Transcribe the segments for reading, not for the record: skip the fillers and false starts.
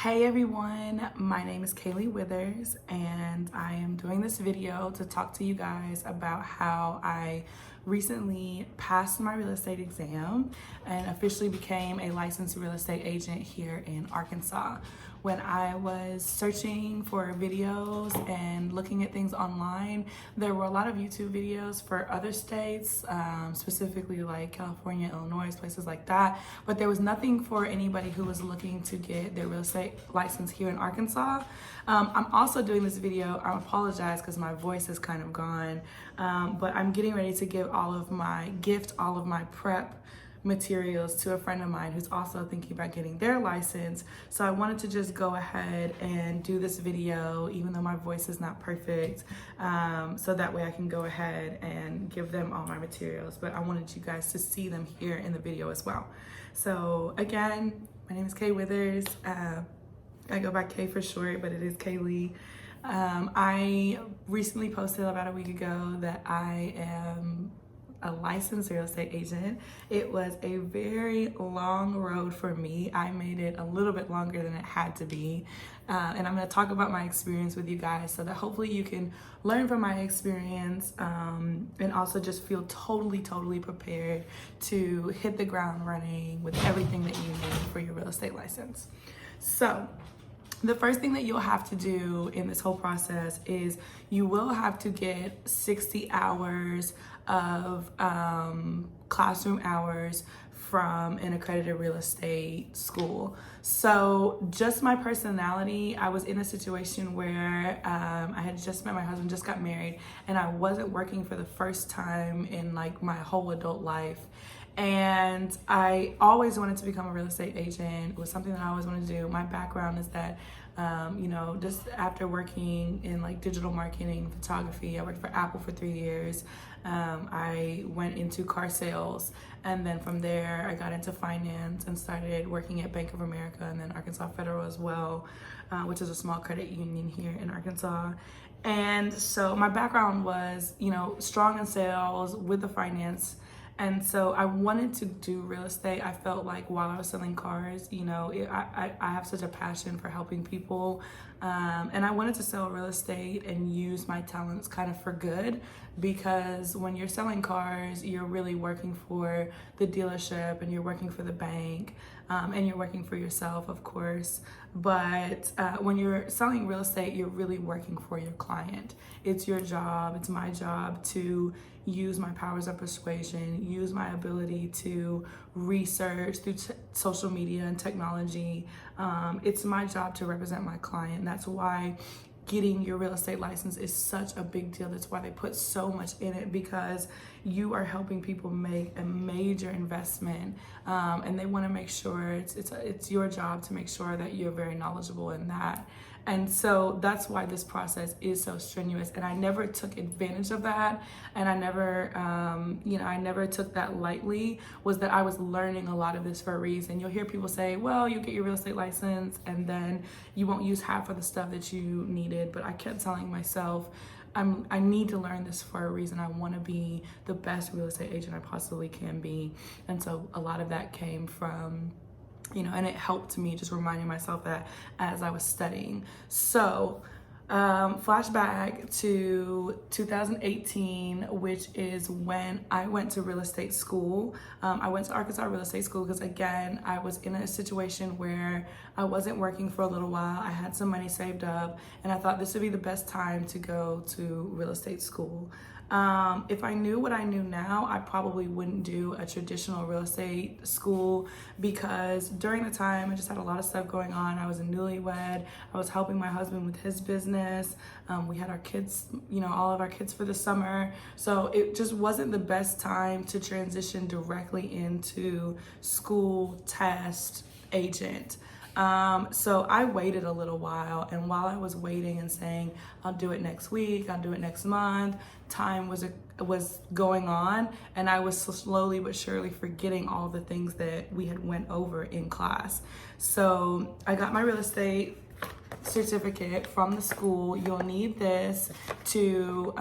Hey everyone, my name is Kaylee Withers and I am doing this video to talk to you guys about how I recently passed my real estate exam and officially became a licensed real estate agent here in Arkansas. When I was searching for videos and looking at things online, there were a lot of YouTube videos for other states, specifically like California, Illinois, places like that, but there was nothing for anybody who was looking to get their real estate license here in Arkansas. I'm also doing this video, I apologize because my voice is kind of gone, but I'm getting ready to give all of my prep materials to a friend of mine who's also thinking about getting their license. So I wanted to just go ahead and do this video, even though my voice is not perfect, so that way I can go ahead and give them all my materials. But I wanted you guys to see them here in the video as well. So again, my name is Kay Withers. I go by Kay for short, but it is Kaylee. I recently posted about a week ago that I am a licensed real estate agent. It was a very long road for me. I made it a little bit longer than it had to be. And I'm gonna talk about my experience with you guys so that hopefully you can learn from my experience and also just feel totally prepared to hit the ground running with everything that you need for your real estate license. So, the first thing that you'll have to do in this whole process is you will have to get 60 hours of classroom hours from an accredited real estate school. So just my personality, I was in a situation where I had just met my husband, just got married, and I wasn't working for the first time in like my whole adult life. And I always wanted to become a real estate agent. It was something that I always wanted to do. My background is that, just after working in like digital marketing, photography, I worked for Apple for 3 years. I went into car sales, and then from there I got into finance and started working at Bank of America and then Arkansas Federal as well, which is a small credit union here in Arkansas. And so my background was, strong in sales with the finance. And so I wanted to do real estate. I felt like while I was selling cars, I have such a passion for helping people. And I wanted to sell real estate and use my talents kind of for good, because when you're selling cars, you're really working for the dealership and you're working for the bank, and you're working for yourself, of course. But when you're selling real estate, you're really working for your client. It's your job, it's my job to use my powers of persuasion, use my ability to research through social media and technology. It's my job to represent my client. That's why getting your real estate license is such a big deal. That's why they put so much in it, because you are helping people make a major investment, and they want to make sure it's your job to make sure that you're very knowledgeable in that. And so that's why this process is so strenuous, and I never took advantage of that, and I never took that lightly. Was that I was learning a lot of this for a reason. You'll hear people say, well, you get your real estate license and then you won't use half of the stuff that you needed, but I kept telling myself, I need to learn this for a reason. I want to be the best real estate agent I possibly can be. And so a lot of that came from, and it helped me just reminding myself that as I was studying. So flashback to 2018, which is when I went to real estate school. I went to Arkansas Real Estate School because, again, I was in a situation where I wasn't working for a little while. I had some money saved up, and I thought this would be the best time to go to real estate school. If I knew what I knew now, I probably wouldn't do a traditional real estate school, because during the time I just had a lot of stuff going on. I was a newlywed. I was helping my husband with his business. We had our kids, all of our kids for the summer. So it just wasn't the best time to transition directly into school test agent. So I waited a little while, and while I was waiting and saying, I'll do it next week, I'll do it next month, time was going on, and I was slowly but surely forgetting all the things that we had went over in class. So I got my real estate certificate from the school. You'll need this to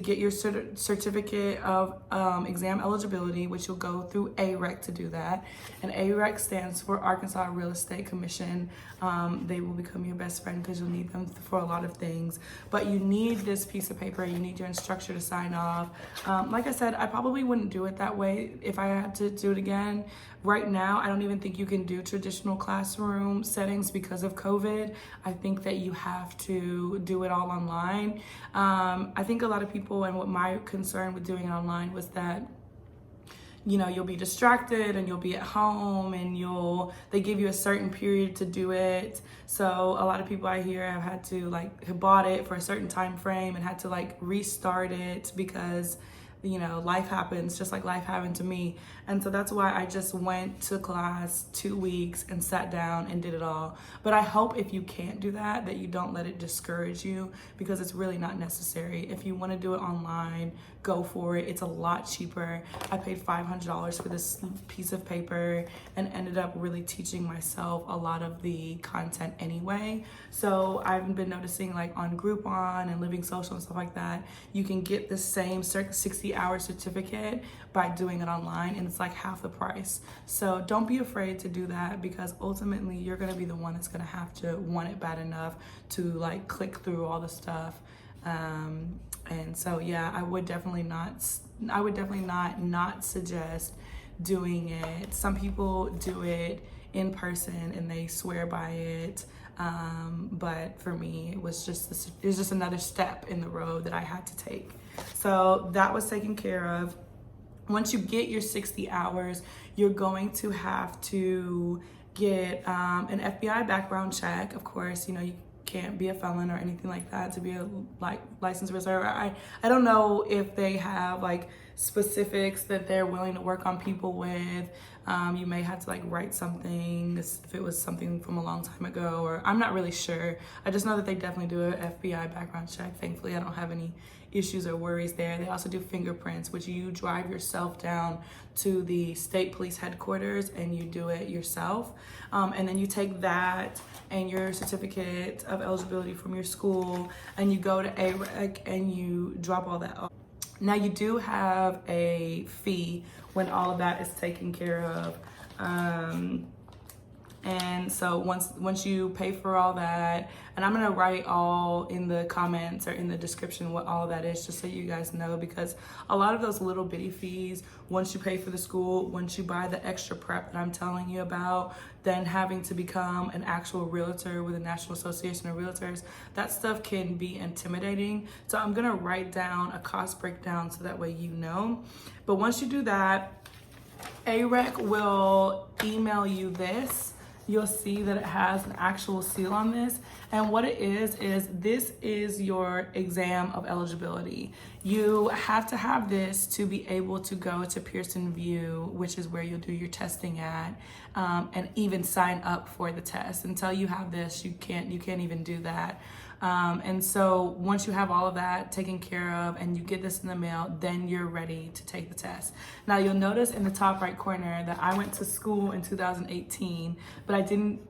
get your certificate of exam eligibility, which you'll go through AREC to do that. And AREC stands for Arkansas Real Estate Commission. They will become your best friend because you'll need them for a lot of things. But you need this piece of paper. You need your instructor to sign off. Like I said, I probably wouldn't do it that way if I had to do it again. Right now, I don't even think you can do traditional classroom settings because of COVID. I think that you have to do it all online. I think a lot of people, and what my concern with doing it online was that, you know, you'll be distracted and you'll be at home and they give you a certain period to do it. So a lot of people I hear have had to have bought it for a certain time frame and had to restart it because, you know, life happens, just like life happened to me. And so that's why I just went to class 2 weeks and sat down and did it all. But I hope if you can't do that, that you don't let it discourage you, because it's really not necessary. If you want to do it online, go for it. It's a lot cheaper. I paid $500 for this piece of paper and ended up really teaching myself a lot of the content anyway. So I've been noticing on Groupon and Living Social and stuff like that, you can get the same 60-hour certificate by doing it online, and it's half the price. So don't be afraid to do that, because ultimately you're gonna be the one that's gonna have to want it bad enough to click through all the stuff. And so yeah, I would definitely not suggest doing it. Some people do it in person and they swear by it. But for me, it was just another step in the road that I had to take. So that was taken care of. Once you get your 60 hours, you're going to have to get an FBI background check. Of course, you know, you can't be a felon or anything like that to be a licensed reserve. I don't know if they have specifics that they're willing to work on people with. You may have to write something if it was something from a long time ago, or I'm not really sure. I just know that they definitely do an FBI background check. Thankfully, I don't have any issues or worries there. They also do fingerprints, which you drive yourself down to the state police headquarters and you do it yourself. And then you take that and your certificate of eligibility from your school and you go to AREC and you drop all that off. Now you do have a fee when all of that is taken care of. And so once you pay for all that, and I'm gonna write all in the comments or in the description what all of that is, just so you guys know, because a lot of those little bitty fees, once you pay for the school, once you buy the extra prep that I'm telling you about, then having to become an actual realtor with the National Association of Realtors, that stuff can be intimidating. So I'm gonna write down a cost breakdown so that way you know. But once you do that, AREC will email you this. You'll see that it has an actual seal on this. And what it is this is your exam of eligibility. You have to have this to be able to go to Pearson VUE, which is where you'll do your testing at, and even sign up for the test. Until you have this, you can't even do that. And so once you have all of that taken care of and you get this in the mail, then you're ready to take the test. Now you'll notice in the top right corner that I went to school in 2018, but I didn't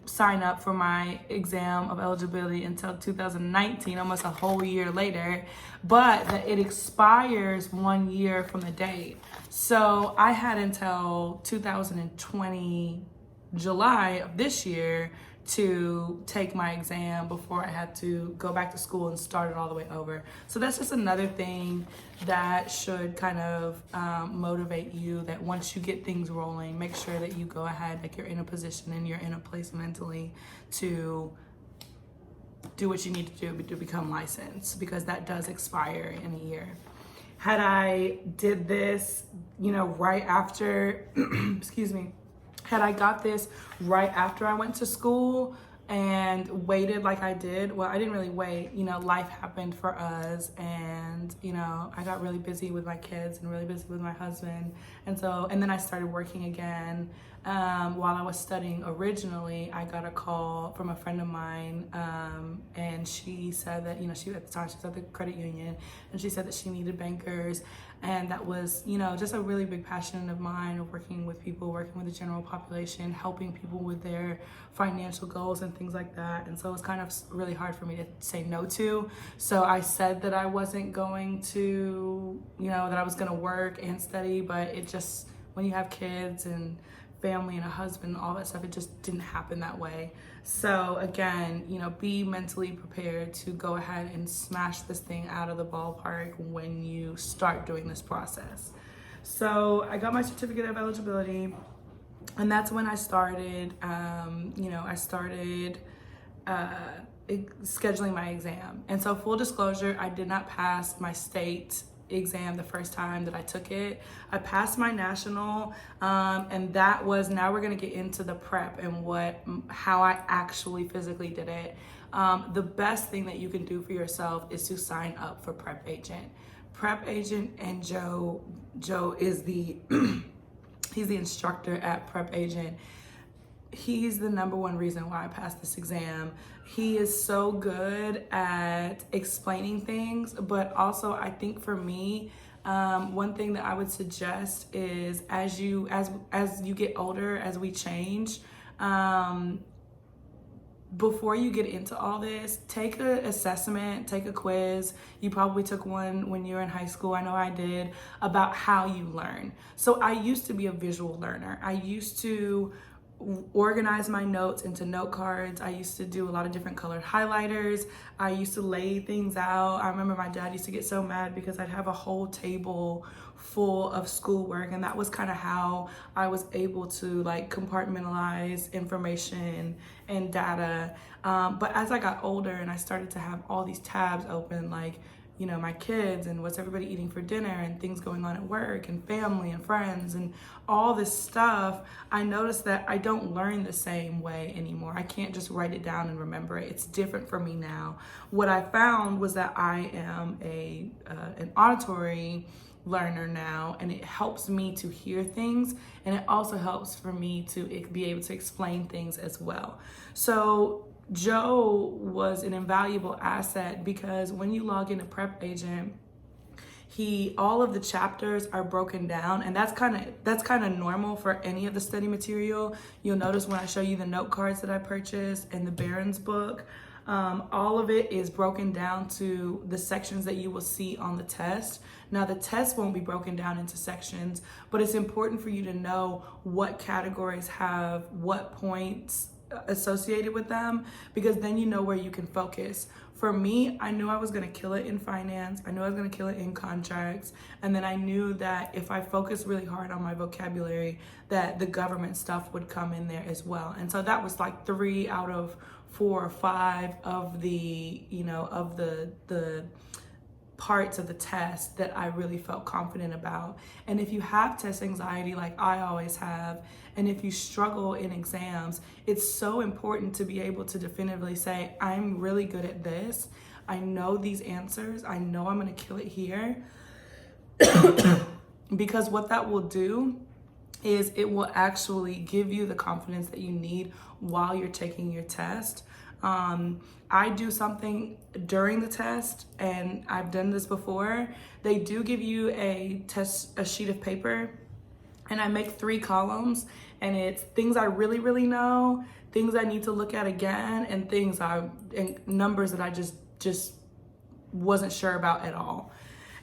sign up for my exam of eligibility until 2019, almost a whole year later, but that it expires 1 year from the date. So I had until 2020, July of this year, to take my exam before I had to go back to school and start it all the way over. So that's just another thing that should kind of motivate you, that once you get things rolling, make sure that you go ahead, you're in a position and you're in a place mentally to do what you need to do to become licensed, because that does expire in a year. Had I did this, right after, excuse me, had I got this right after I went to school and waited like I did, well, I didn't really wait. Life happened for us, and I got really busy with my kids and really busy with my husband, and then I started working again. While I was studying originally, I got a call from a friend of mine, and she said that, she at the time she was at the credit union, and she said that she needed bankers. And that was, you know, just a really big passion of mine, of working with people, working with the general population, helping people with their financial goals and things like that. And so it was kind of really hard for me to say no to. So I said that I wasn't going to, you know, that I was going to work and study, but it just, when you have kids and family and a husband, all that stuff, it just didn't happen that way. So again, you know, be mentally prepared to go ahead and smash this thing out of the ballpark when you start doing this process. So I got my certificate of eligibility, and that's when I started, scheduling my exam. And so full disclosure, I did not pass my state exam the first time that I took it. I passed my national, and that was, now we're gonna get into the prep and how I actually physically did it. The best thing that you can do for yourself is to sign up for Prep Agent. Prep Agent, and Joe is the he's the instructor at Prep Agent. He's the number one reason why I passed this exam. He is so good at explaining things, but also I think for me, one thing that I would suggest is as you get older, as we change, before you get into all this, take an assessment, take a quiz. You probably took one when you were in high school. I know I did, about how you learn. So I used to be a visual learner. I used to organize my notes into note cards. I used to do a lot of different colored highlighters. I used to lay things out. I remember my dad used to get so mad because I'd have a whole table full of schoolwork, and that was kind of how I was able to like compartmentalize information and data. But as I got older and I started to have all these tabs open, like, you know, my kids and what's everybody eating for dinner and things going on at work and family and friends and all this stuff, I noticed that I don't learn the same way anymore. I can't just write it down and remember it. It's different for me now. What I found was that I am an auditory learner now, and it helps me to hear things, and it also helps for me to be able to explain things as well. So Joe was an invaluable asset because when you log into Prep Agent, all of the chapters are broken down, and that's kind of normal for any of the study material. You'll notice when I show you the note cards that I purchased and the Barron's book, all of it is broken down to the sections that you will see on the test. Now the test won't be broken down into sections, but it's important for you to know what categories have what points associated with them, because then you know where you can focus. For me, I knew I was going to kill it in finance. I knew I was going to kill it in contracts. And then I knew that if I focused really hard on my vocabulary, that the government stuff would come in there as well. And so that was like 3 out of 4 or 5 of the, you know, of the parts of the test that I really felt confident about. And if you have test anxiety like I always have, and if you struggle in exams, it's so important to be able to definitively say, I'm really good at this. I know these answers. I know I'm going to kill it here. Because what that will do is it will actually give you the confidence that you need while you're taking your test. I do something during the test, and I've done this before. They do give you a sheet of paper, and I make 3 columns, and it's things I really, really know, things I need to look at again, and and numbers that I just wasn't sure about at all.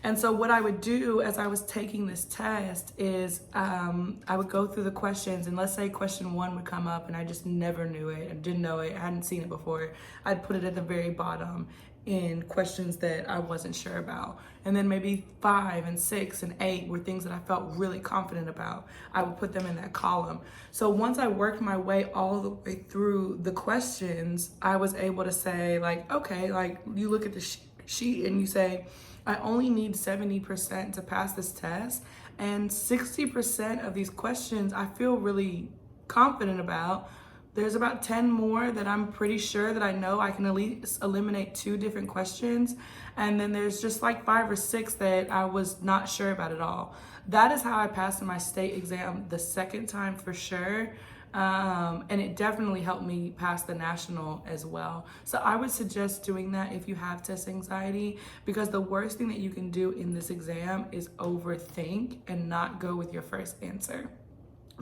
And so what I would do as I was taking this test is I would go through the questions, and let's say question 1 would come up and I just never knew it, I didn't know it, I hadn't seen it before. I'd put it at the very bottom in questions that I wasn't sure about. And then maybe 5 and 6 and 8 were things that I felt really confident about. I would put them in that column. So once I worked my way all the way through the questions, I was able to say, like, okay, like you look at the sheet and you say, I only need 70% to pass this test, and 60% of these questions I feel really confident about. There's about 10 more that I'm pretty sure that I know I can at least eliminate 2 different questions, and then there's just like 5 or 6 that I was not sure about at all. That is how I passed in my state exam the second time for sure. And it definitely helped me pass the national as well. So I would suggest doing that if you have test anxiety, because the worst thing that you can do in this exam is overthink and not go with your first answer,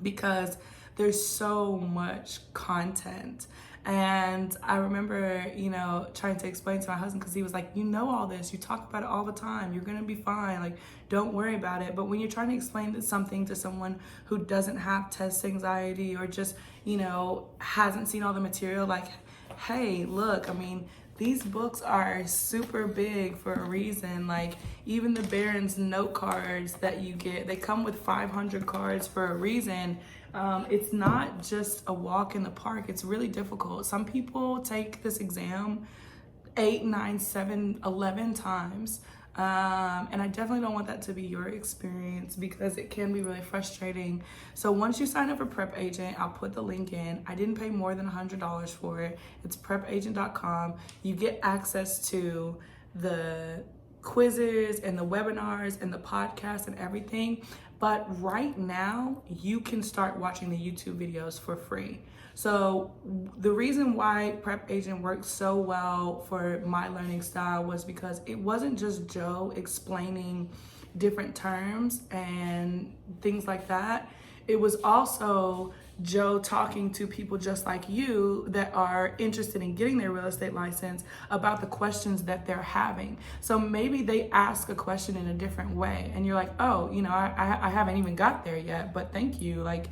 because there's so much content. And I remember, trying to explain to my husband, because he was like, you know all this, you talk about it all the time, you're gonna be fine, like, don't worry about it. But when you're trying to explain something to someone who doesn't have test anxiety, or just, hasn't seen all the material, like, hey, look, I mean, these books are super big for a reason. Like, even the Barron's note cards that you get, they come with 500 cards for a reason. It's not just a walk in the park. It's really difficult. Some people take this exam 8, 9, 7, 11 times. And I definitely don't want that to be your experience, because it can be really frustrating. So once you sign up for Prep Agent, I'll put the link in. I didn't pay more than $100 for it. It's prepagent.com. You get access to the quizzes and the webinars and the podcast and everything. But right now, you can start watching the YouTube videos for free. So the reason why Prep Agent worked so well for my learning style was because it wasn't just Joe explaining different terms and things like that. It was also Joe talking to people just like you that are interested in getting their real estate license about the questions that they're having. So maybe they ask a question in a different way and you're like, oh, I haven't even got there yet, but thank you. Like,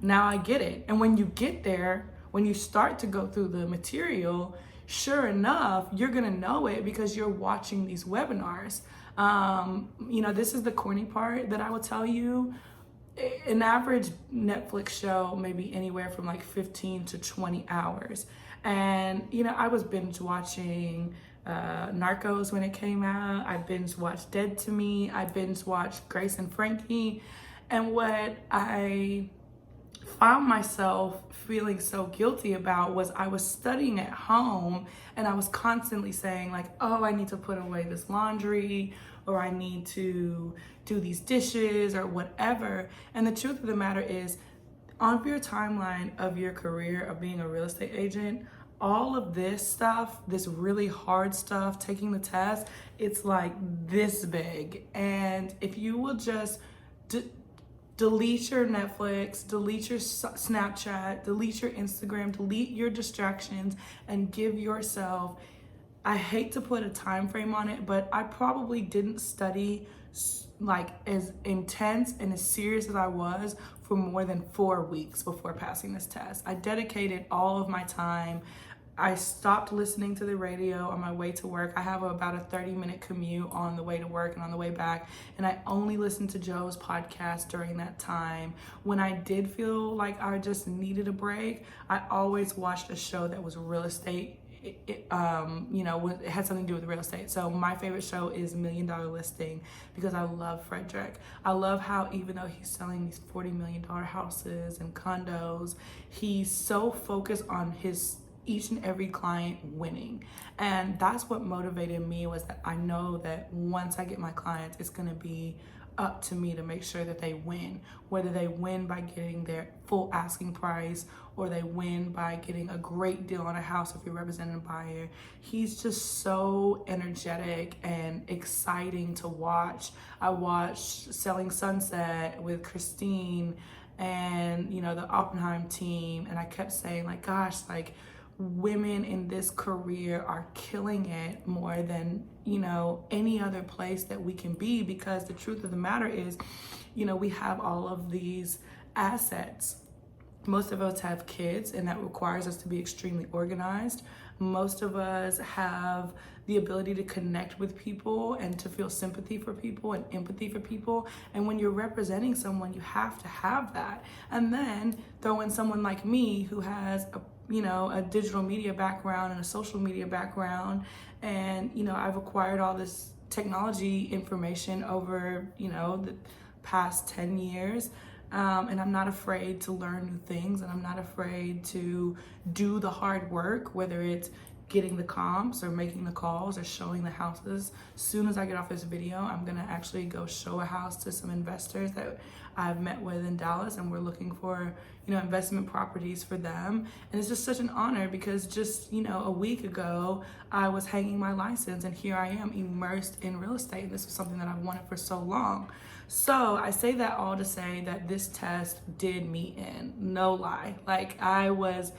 now I get it. And when you get there, when you start to go through the material, sure enough, you're gonna know it because you're watching these webinars. This is the corny part that I will tell you. An average Netflix show may be anywhere from like 15 to 20 hours. And, I was binge watching Narcos when it came out. I binge watched Dead to Me. I binge watched Grace and Frankie. And what I found myself feeling so guilty about was I was studying at home and I was constantly saying like, oh, I need to put away this laundry, or I need to do these dishes or whatever. And the truth of the matter is, on your timeline of your career of being a real estate agent, all of this stuff, this really hard stuff, taking the test, it's like this big. And if you will just delete your Netflix, delete your Snapchat, delete your Instagram, delete your distractions, and give yourself, I hate to put a time frame on it, but I probably didn't study like as intense and as serious as I was for more than 4 weeks before passing this test. I dedicated all of my time. I stopped listening to the radio on my way to work. I have about a 30-minute commute on the way to work and on the way back, and I only listened to Joe's podcast during that time. When I did feel like I just needed a break, I always watched a show that was real estate. It had something to do with real estate. So my favorite show is $1 Million Listing, because I love Frederick. I love how even though he's selling these $40 million houses and condos, he's so focused on his each and every client winning. And that's what motivated me, was that I know that once I get my clients, it's going to be up to me to make sure that they win, whether they win by getting their full asking price or they win by getting a great deal on a house if you're representing a buyer. He's just so energetic and exciting to watch. I watched Selling Sunset with Christine and the Oppenheim team, and I kept saying like, gosh, like, women in this career are killing it more than any other place that we can be, because the truth of the matter is, we have all of these assets. Most of us have kids, and that requires us to be extremely organized. Most of us have the ability to connect with people and to feel sympathy for people and empathy for people. And when you're representing someone, you have to have that. And then throw in someone like me who has a digital media background and a social media background. And, I've acquired all this technology information over, the past 10 years. And I'm not afraid to learn new things, and I'm not afraid to do the hard work, whether it's getting the comps or making the calls or showing the houses. As soon as I get off this video, I'm gonna actually go show a house to some investors that I've met with in Dallas, and we're looking for, you know, investment properties for them. And it's just such an honor because just, you know, a week ago, I was hanging my license and here I am immersed in real estate. And this was something that I've wanted for so long. So I say that all to say that this test did me in, no lie. Like I was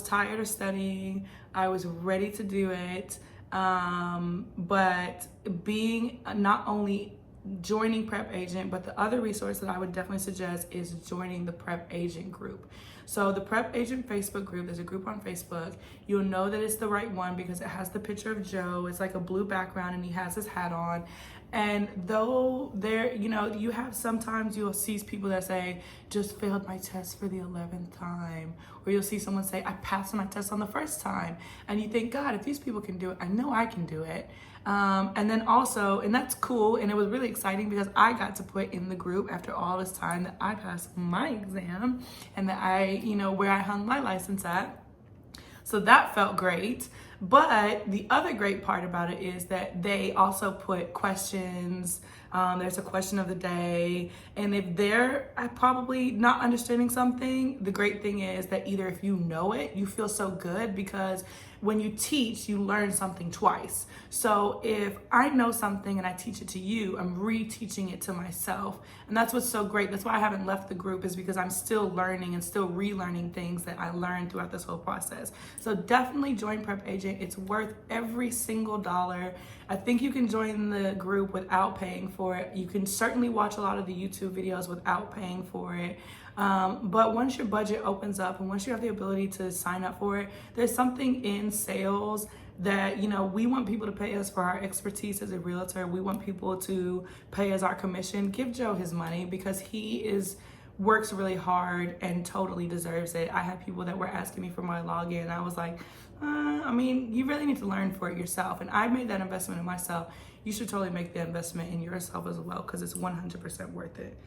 tired of studying. I was ready to do it. But being not only joining Prep Agent, but the other resource that I would definitely suggest is joining the Prep Agent group. So the Prep Agent Facebook group, there's a group on Facebook. You'll know that it's the right one because it has the picture of Joe. It's like a blue background and he has his hat on. And though there, you know, you have sometimes you'll see people that say, just failed my test for the 11th time. Or you'll see someone say, I passed my test on the first time. And you think, God, if these people can do it, I know I can do it. And then also, and that's cool. And it was really exciting because I got to put in the group after all this time that I passed my exam and that I, you know, where I hung my license at. So that felt great. But the other great part about it is that they also put questions. There's a question of the day. And if they're probably not understanding something, the great thing is that either if you know it, you feel so good because when you teach, you learn something twice. So if I know something and I teach it to you, I'm reteaching it to myself. And that's what's so great. That's why I haven't left the group, is because I'm still learning and still relearning things that I learned throughout this whole process. So definitely join Prep Agent. It's worth every single dollar. I think you can join the group without paying for it. You can certainly watch a lot of the YouTube videos without paying for it. But once your budget opens up and once you have the ability to sign up for it, there's something in sales that, you know, we want people to pay us for our expertise as a realtor. We want people to pay us our commission. Give Joe his money because he works really hard and totally deserves it. I had people that were asking me for my login and I was like, I mean, you really need to learn for it yourself. And I made that investment in myself. You should totally make the investment in yourself as well because it's 100% worth it.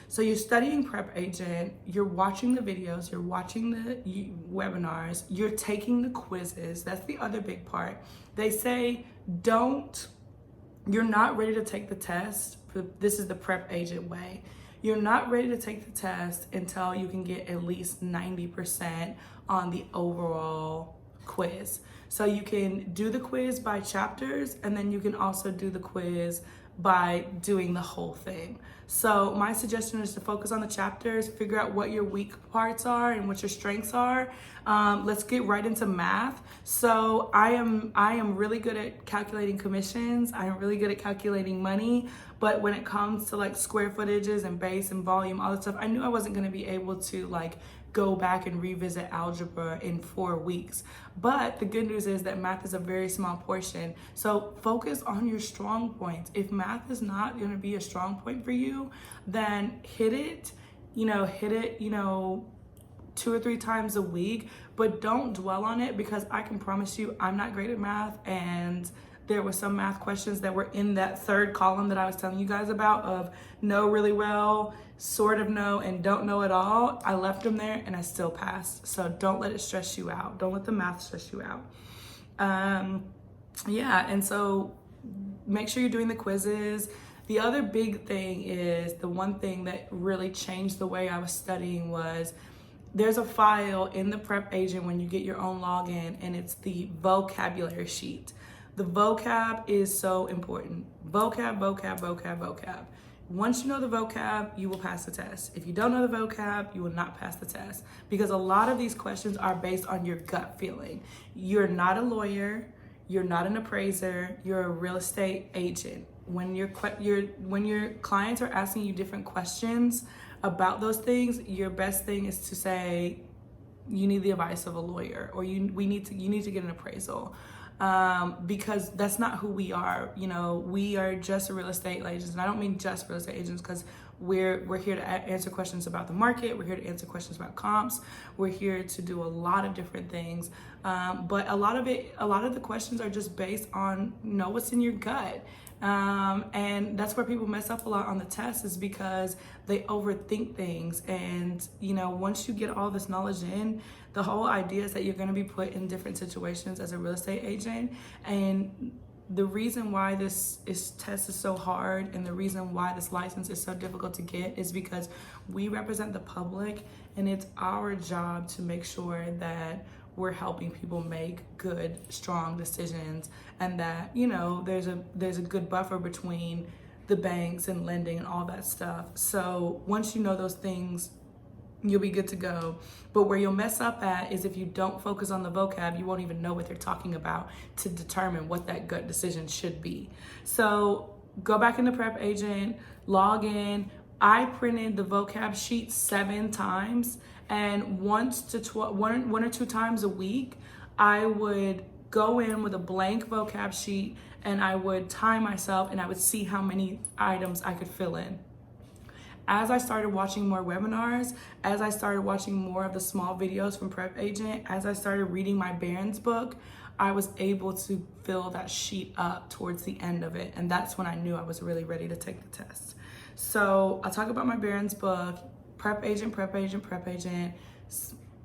So you're studying Prep Agent, you're watching the videos, you're watching the webinars, you're taking the quizzes. That's the other big part. They say, you're not ready to take the test. This is the Prep Agent way. You're not ready to take the test until you can get at least 90% on the overall quiz. So you can do the quiz by chapters, and then you can also do the quiz by doing the whole thing. So my suggestion is to focus on the chapters, figure out what your weak parts are and what your strengths are. Let's get right into math. So I am really good at calculating commissions. I am really good at calculating money. But when it comes to like square footages and base and volume, all that stuff, I knew I wasn't gonna be able to like go back and revisit algebra in 4 weeks. But the good news is that math is a very small portion. So focus on your strong points. If math is not gonna be a strong point for you, then hit it, 2 or 3 times a week, but don't dwell on it because I can promise you I'm not great at math, and there were some math questions that were in that third column that I was telling you guys about of know really well, sort of know, and don't know at all. I left them there and I still passed. So don't let it stress you out. Don't let the math stress you out. And so make sure you're doing the quizzes. The other big thing is, the one thing that really changed the way I was studying was, there's a file in the Prep Agent when you get your own login, and it's the vocabulary sheet. The vocab is so important. Vocab. Once you know the vocab, you will pass the test. If you don't know the vocab, you will not pass the test, because a lot of these questions are based on your gut feeling. You're not a lawyer, you're not an appraiser, you're a real estate agent. When your clients are asking you different questions about those things, your best thing is to say, you need the advice of a lawyer, or you need to get an appraisal. Because that's not who we are. We are just real estate agents. And I don't mean just real estate agents, because We're here to answer questions about the market. We're here to answer questions about comps. We're here to do a lot of different things. But a lot of the questions are just based on know what's in your gut. And that's where people mess up a lot on the test, is because they overthink things. And once you get all this knowledge in, the whole idea is that you're going to be put in different situations as a real estate agent. And the reason why this test is so hard, and the reason why this license is so difficult to get, is because we represent the public, and it's our job to make sure that we're helping people make good, strong decisions, and that there's a good buffer between the banks and lending and all that stuff. So once you know those things, you'll be good to go. But where you'll mess up at is if you don't focus on the vocab, you won't even know what they're talking about to determine what that gut decision should be. So go back into Prep Agent, log in. I printed the vocab sheet 7 times, and one or two times a week, I would go in with a blank vocab sheet, and I would time myself, and I would see how many items I could fill in. As I started watching more webinars, as I started watching more of the small videos from Prep Agent, as I started reading my Barron's book, I was able to fill that sheet up towards the end of it. And that's when I knew I was really ready to take the test. So I'll talk about my Barron's book, Prep Agent.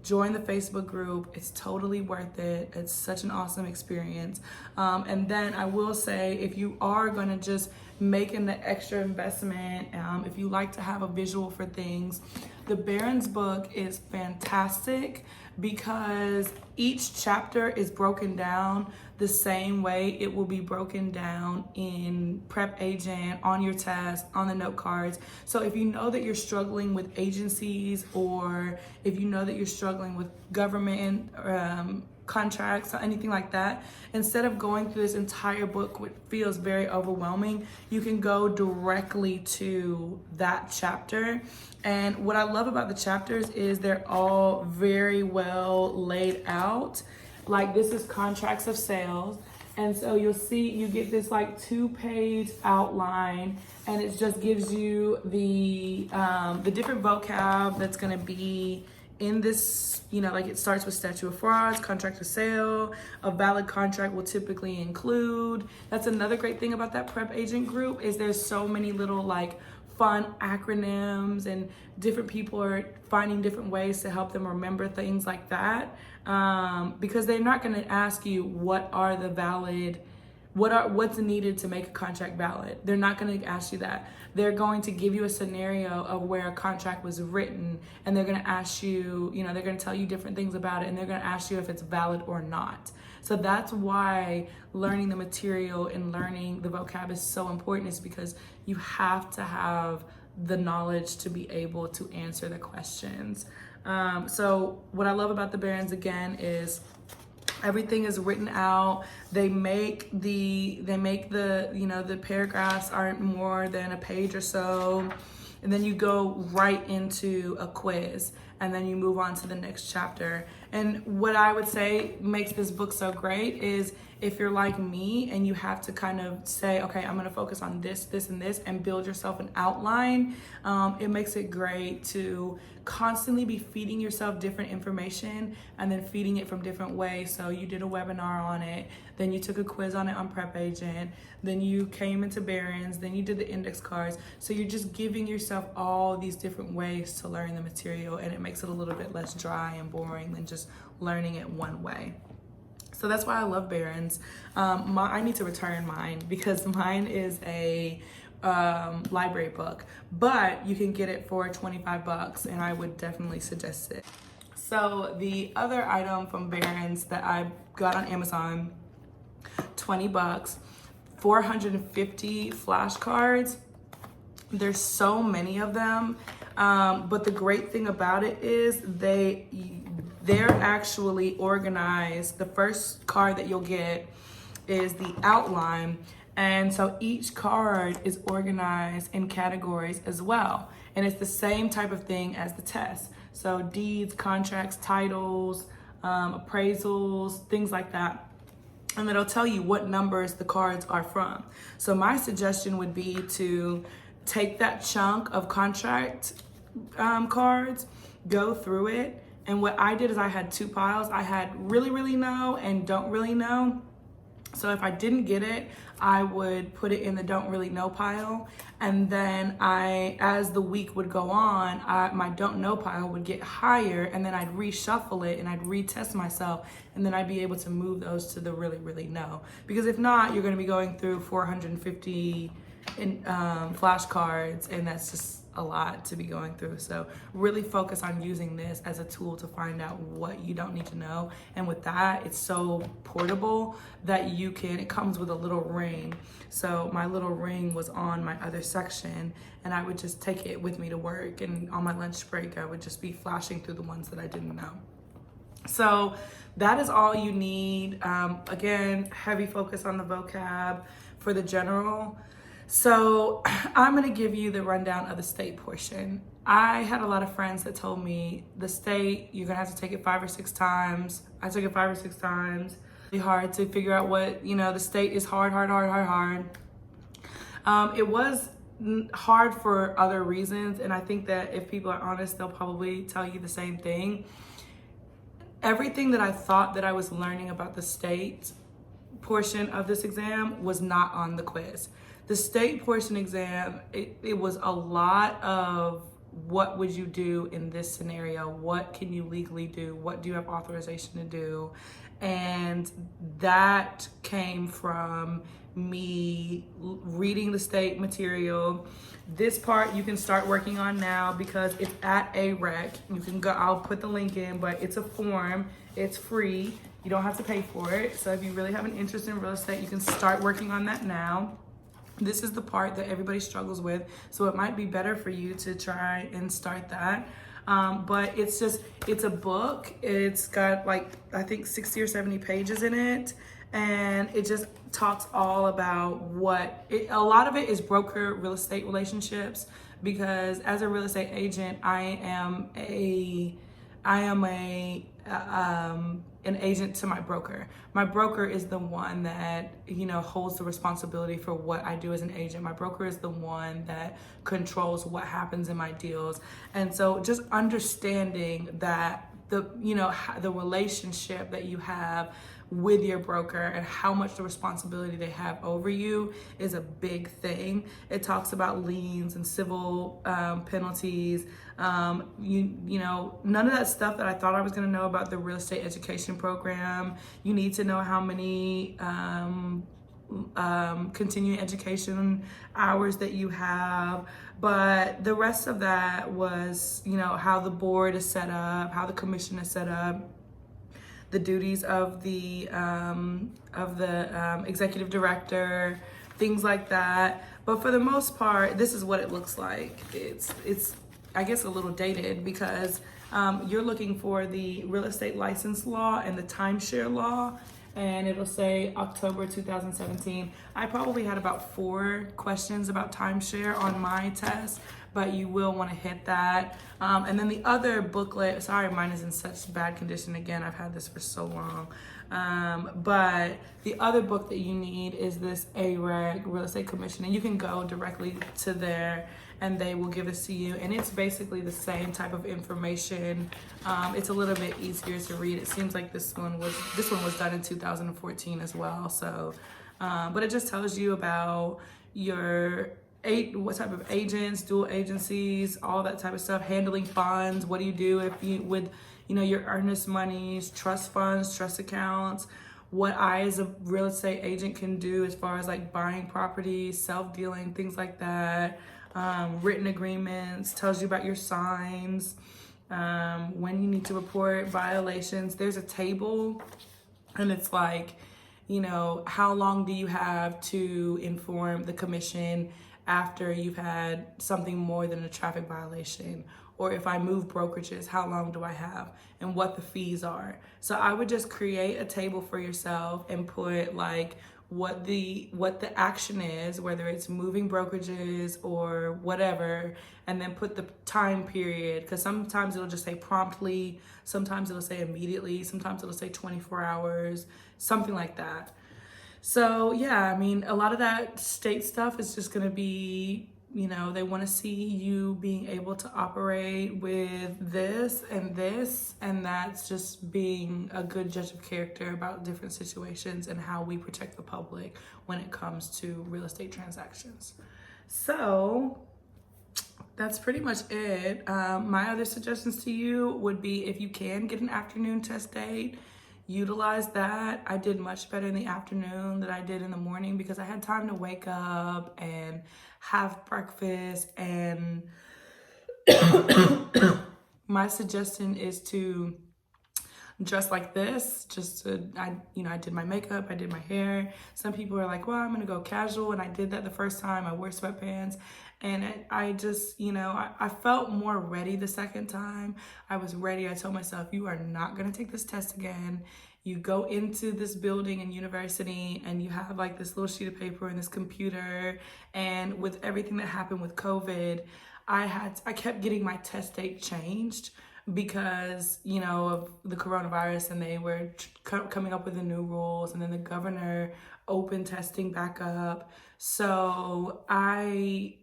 Join the Facebook group. It's totally worth it. It's such an awesome experience. And then I will say, if you are gonna just make an extra investment, if you like to have a visual for things, the Barron's book is fantastic because each chapter is broken down the same way it will be broken down in Prep Agent, on your test, on the note cards. So if you know that you're struggling with agencies, or if you know that you're struggling with government contracts or anything like that, instead of going through this entire book, which feels very overwhelming, you can go directly to that chapter. And what I love about the chapters is they're all very well laid out. Like, this is contracts of sales, and so you'll see you get this like 2-page outline, and it just gives you the different vocab that's going to be in this. Like, it starts with statute of frauds, contract of sale. A valid contract will typically include. That's another great thing about that Prep Agent group, is there's so many little like fun acronyms, and different people are finding different ways to help them remember things like that. Because they're not going to ask you what's needed to make a contract valid. They're not going to ask you that. They're going to give you a scenario of where a contract was written, and they're going to ask you, they're going to tell you different things about it, and they're going to ask you if it's valid or not. So that's why learning the material and learning the vocab is so important, is because you have to have the knowledge to be able to answer the questions. So what I love about the Barron's, again, is everything is written out. They make the paragraphs aren't more than a page or so. And then you go right into a quiz, and then you move on to the next chapter. And what I would say makes this book so great is, if you're like me and you have to kind of say, okay, I'm gonna focus on this, this, and this, and build yourself an outline, it makes it great to constantly be feeding yourself different information, and then feeding it from different ways. So you did a webinar on it, then you took a quiz on it on Prep Agent, then you came into Barron's, then you did the index cards. So you're just giving yourself all these different ways to learn the material, and it makes it a little bit less dry and boring than just learning it one way. So that's why I love Barron's. I need to return mine, because mine is a library book, but you can get it for $25, and I would definitely suggest it. So the other item from Barron's that I got on Amazon, $20, 450 flashcards. There's so many of them, but the great thing about it is they're actually organized. The first card that you'll get is the outline, and so each card is organized in categories as well, and it's the same type of thing as the test. So deeds, contracts, titles, appraisals, things like that. And it'll tell you what numbers the cards are from. So my suggestion would be to take that chunk of contract cards, go through it. And what I did is I had two piles. I had really, really know and don't really know. So if I didn't get it, I would put it in the don't really know pile. And then as the week would go on, my don't know pile would get higher, and then I'd reshuffle it and I'd retest myself, and then I'd be able to move those to the really, really know. Because if not, you're gonna be going through 450 flashcards, and that's just a lot to be going through. So really focus on using this as a tool to find out what you don't need to know. And with that, it's so portable that it comes with a little ring. So my little ring was on my other section, and I would just take it with me to work, and on my lunch break I would just be flashing through the ones that I didn't know. So that is all you need. Again, heavy focus on the vocab for the general. So I'm gonna give you the rundown of the state portion. I had a lot of friends that told me the state, you're gonna have to take it 5 or 6 times. I took it 5 or 6 times. Really hard to figure out what, the state is hard. It was hard for other reasons, and I think that if people are honest, they'll probably tell you the same thing. Everything that I thought that I was learning about the state portion of this exam was not on the quiz. The state portion exam, it was a lot of what would you do in this scenario? What can you legally do? What do you have authorization to do? And that came from me reading the state material. This part you can start working on now because it's at AREC. You can go, I'll put the link in, but it's a form, it's free. You don't have to pay for it. So if you really have an interest in real estate, you can start working on that now. This is the part that everybody struggles with, so it might be better for you to try and start that. But it's a book. It's got I think 60 or 70 pages in it, and it just talks all about a lot of it is broker real estate relationships, because as a real estate agent, I am an agent to my broker. My broker is the one that, holds the responsibility for what I do as an agent. My broker is the one that controls what happens in my deals. And so just understanding that the relationship that you have with your broker and how much the responsibility they have over you is a big thing. It talks about liens and civil penalties. None of that stuff that I thought I was going to know about the real estate education program. You need to know how many continuing education hours that you have, but the rest of that was, how the board is set up, how the commission is set up, the duties of the executive director, things like that. But for the most part, this is what it looks like. It's I guess a little dated because you're looking for the real estate license law and the timeshare law, and it'll say October 2017. I probably had about 4 questions about timeshare on my test, but you will want to hit that. And then the other booklet, sorry, mine is in such bad condition again, I've had this for so long. But the other book that you need is this AREC Real Estate Commission, and you can go directly to there and they will give this to you. And it's basically the same type of information. It's a little bit easier to read. It seems like this one was done in 2014 as well. So, but it just tells you about what type of agents, dual agencies, all that type of stuff, handling funds. What do you do if with your earnest monies, trust funds, trust accounts, what I as a real estate agent can do as far as buying properties, self-dealing, things like that, written agreements, tells you about your signs, when you need to report violations. There's a table, and it's how long do you have to inform the commission after you've had something more than a traffic violation? Or if I move brokerages, how long do I have, and what the fees are? So I would just create a table for yourself and put what the action is, whether it's moving brokerages or whatever, and then put the time period, because sometimes it'll just say promptly, sometimes it'll say immediately, sometimes it'll say 24 hours, something like that. So yeah, I mean, a lot of that state stuff is just gonna be they want to see you being able to operate with this, and that's just being a good judge of character about different situations and how we protect the public when it comes to real estate transactions. So that's pretty much it. My other suggestions to you would be, if you can get an afternoon test date, utilize that. I did much better in the afternoon than I did in the morning because I had time to wake up and have breakfast. And my suggestion is to dress like this, I did my makeup, I did my hair. Some people are like, well, I'm gonna go casual, and I did that the first time. I wore sweatpants, and I just, I felt more ready the second time. I was ready. I told myself, you are not gonna take this test again. You go into this building and university, and you have like this little sheet of paper and this computer, and with everything that happened with COVID, I kept getting my test date changed because, of the coronavirus, and they were coming up with the new rules, and then the governor opened testing back up. So I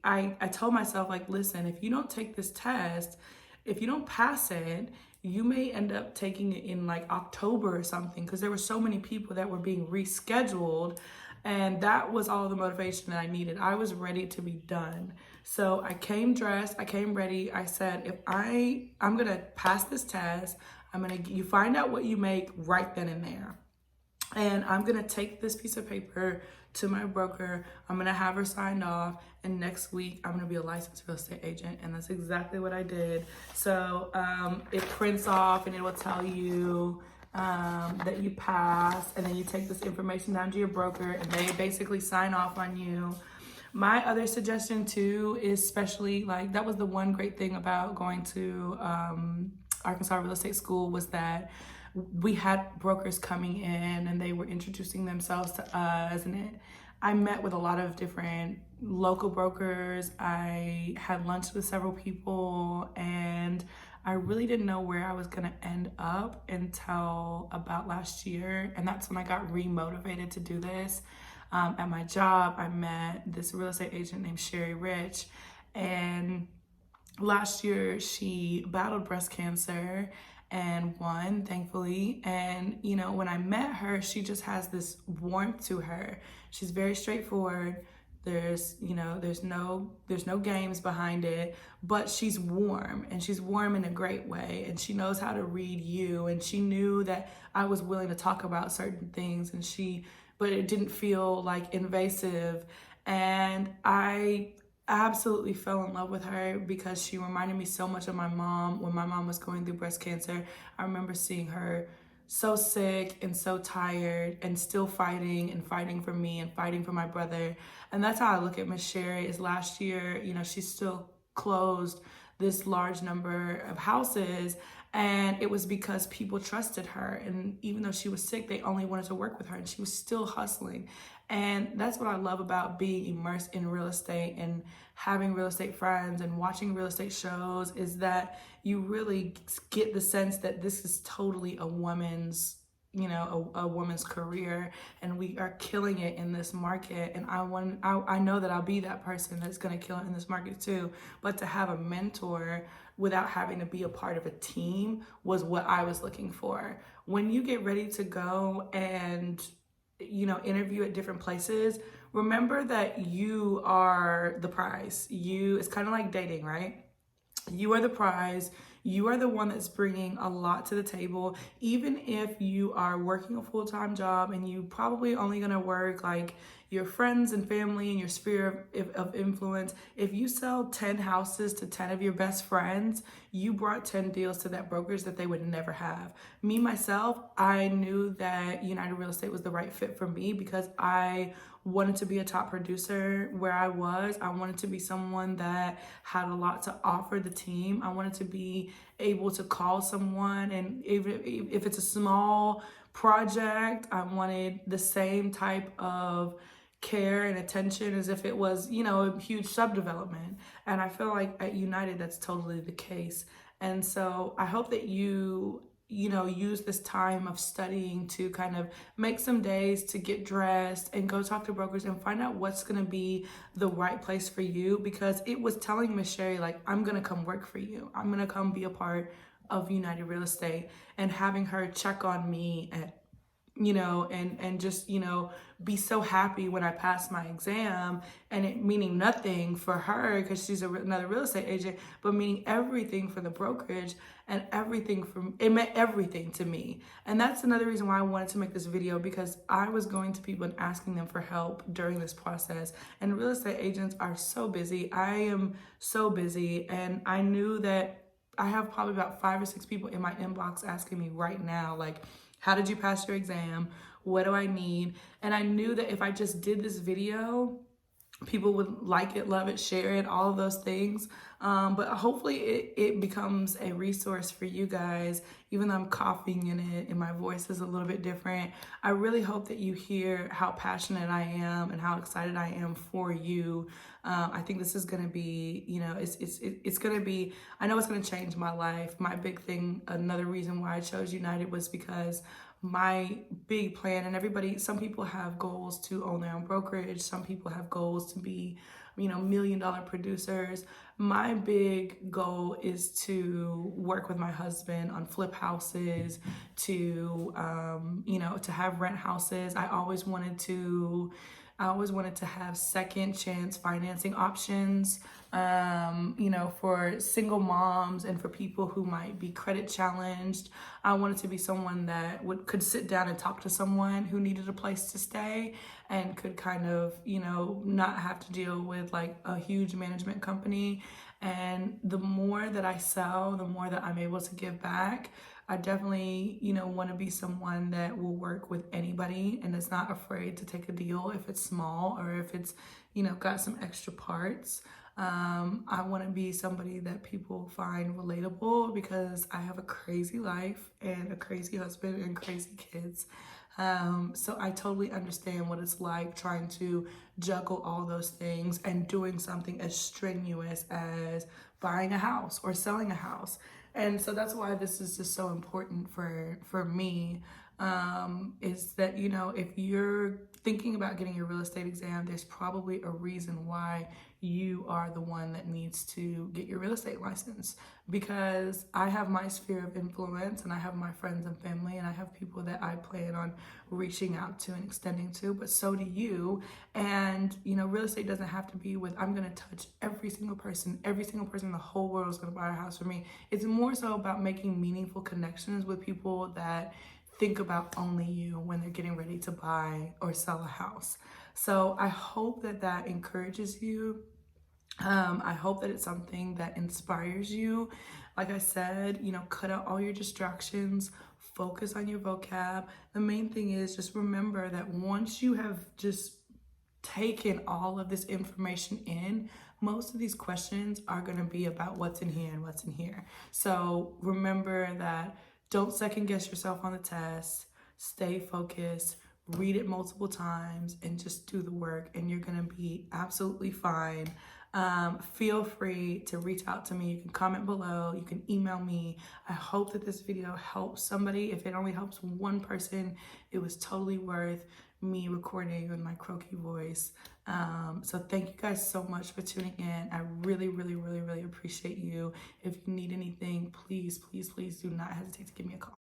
told myself, like, listen, if you don't take this test, if you don't pass it, you may end up taking it in like October or something, because there were so many people that were being rescheduled. And that was all the motivation that I needed. I was ready to be done. So I came dressed, I came ready. I said, if I'm gonna pass this test, you find out what you make right then and there. And I'm gonna take this piece of paper to my broker. I'm gonna have her signed off, and next week I'm gonna be a licensed real estate agent. And that's exactly what I did. So it prints off, and it will tell you that you pass, and then you take this information down to your broker, and they basically sign off on you. My other suggestion too is, especially, like, that was the one great thing about going to Arkansas Real Estate School, was that we had brokers coming in and they were introducing themselves to us, and I met with a lot of different local brokers. I had lunch with several people, and I really didn't know where I was gonna end up until about last year, and that's when I got re-motivated to do this. At my job, I met this real estate agent named Sherry Rich, and last year she battled breast cancer and won, thankfully. And when I met her, she just has this warmth to her. She's very straightforward. There's no games behind it, but she's warm, and she's warm in a great way, and she knows how to read you. And she knew that I was willing to talk about certain things, but it didn't feel like invasive. And I absolutely fell in love with her because she reminded me so much of my mom. When my mom was going through breast cancer, I remember seeing her so sick and so tired, and still fighting for me and fighting for my brother. And that's how I look at Miss Sherry. Is last year, she still closed this large number of houses, and it was because people trusted her. And even though she was sick, they only wanted to work with her, and she was still hustling. And that's what I love about being immersed in real estate and having real estate friends and watching real estate shows, is that you really get the sense that this is totally a woman's career, and we are killing it in this market. And I know that I'll be that person that's going to kill it in this market too. But to have a mentor without having to be a part of a team was what I was looking for. When you get ready to go and interview at different places, remember that you are the prize. It's kind of like dating, right? You are the prize. You are the one that's bringing a lot to the table. Even if you are working a full-time job, and you probably only gonna work like your friends and family and your sphere of influence, if you sell 10 houses to 10 of your best friends, you brought 10 deals to that brokerage that they would never have. Me, myself, I knew that United Real Estate was the right fit for me because I wanted to be a top producer where I was. I wanted to be someone that had a lot to offer the team. I wanted to be able to call someone, and if it's a small project, I wanted the same type of care and attention as if it was, a huge subdevelopment. And I feel like at United, that's totally the case. And so I hope that you use this time of studying to kind of make some days to get dressed and go talk to brokers and find out what's going to be the right place for you, because it was telling Miss Sherry, like, I'm going to come work for you. I'm going to come be a part of United Real Estate, and having her check on me at and just, be so happy when I passed my exam, and it meaning nothing for her because she's another real estate agent, but meaning everything for the brokerage, and it meant everything to me. And that's another reason why I wanted to make this video, because I was going to people and asking them for help during this process. And real estate agents are so busy. I am so busy, and I knew that I have probably about 5 or 6 people in my inbox asking me right now, like, how did you pass your exam? What do I need? And I knew that if I just did this video, people would like it, love it, share it, all of those things. But hopefully it becomes a resource for you guys, even though I'm coughing in it and my voice is a little bit different. I really hope that you hear how passionate I am and how excited I am for you. I think this is going to be, it's going to be, I know it's going to change my life. My big thing, another reason why I chose United was because my big plan, and some people have goals to own their own brokerage. Some people have goals to be, $1 million producers. My big goal is to work with my husband on flip houses, to have rent houses. I always wanted to have second chance financing options, for single moms and for people who might be credit challenged. I wanted to be someone that could sit down and talk to someone who needed a place to stay and could kind of, not have to deal with like a huge management company. And the more that I sell, the more that I'm able to give back. I definitely, want to be someone that will work with anybody and is not afraid to take a deal if it's small or if it's, got some extra parts. I want to be somebody that people find relatable, because I have a crazy life and a crazy husband and crazy kids. So I totally understand what it's like trying to juggle all those things and doing something as strenuous as buying a house or selling a house. And so that's why this is just so important for me, is that, if you're thinking about getting your real estate exam, there's probably a reason why you are the one that needs to get your real estate license. Because I have my sphere of influence, and I have my friends and family, and I have people that I plan on reaching out to and extending to, but so do you. And, real estate doesn't have to be with, I'm going to touch every single person in the whole world is going to buy a house for me. It's more so about making meaningful connections with people that think about only you when they're getting ready to buy or sell a house. So I hope that encourages you. I hope that it's something that inspires you. Like I said, cut out all your distractions, focus on your vocab. The main thing is just remember that once you have just taken all of this information in, most of these questions are going to be about what's in here and what's in here. So remember that. Don't second guess yourself on the test. Stay focused, read it multiple times, and just do the work, and you're gonna be absolutely fine. Feel free to reach out to me. You can comment below, you can email me. I hope that this video helps somebody. If it only helps one person, it was totally worth me recording with my croaky voice. So thank you guys so much for tuning in. I really, really, really, really appreciate you. If you need anything, please, please, please do not hesitate to give me a call.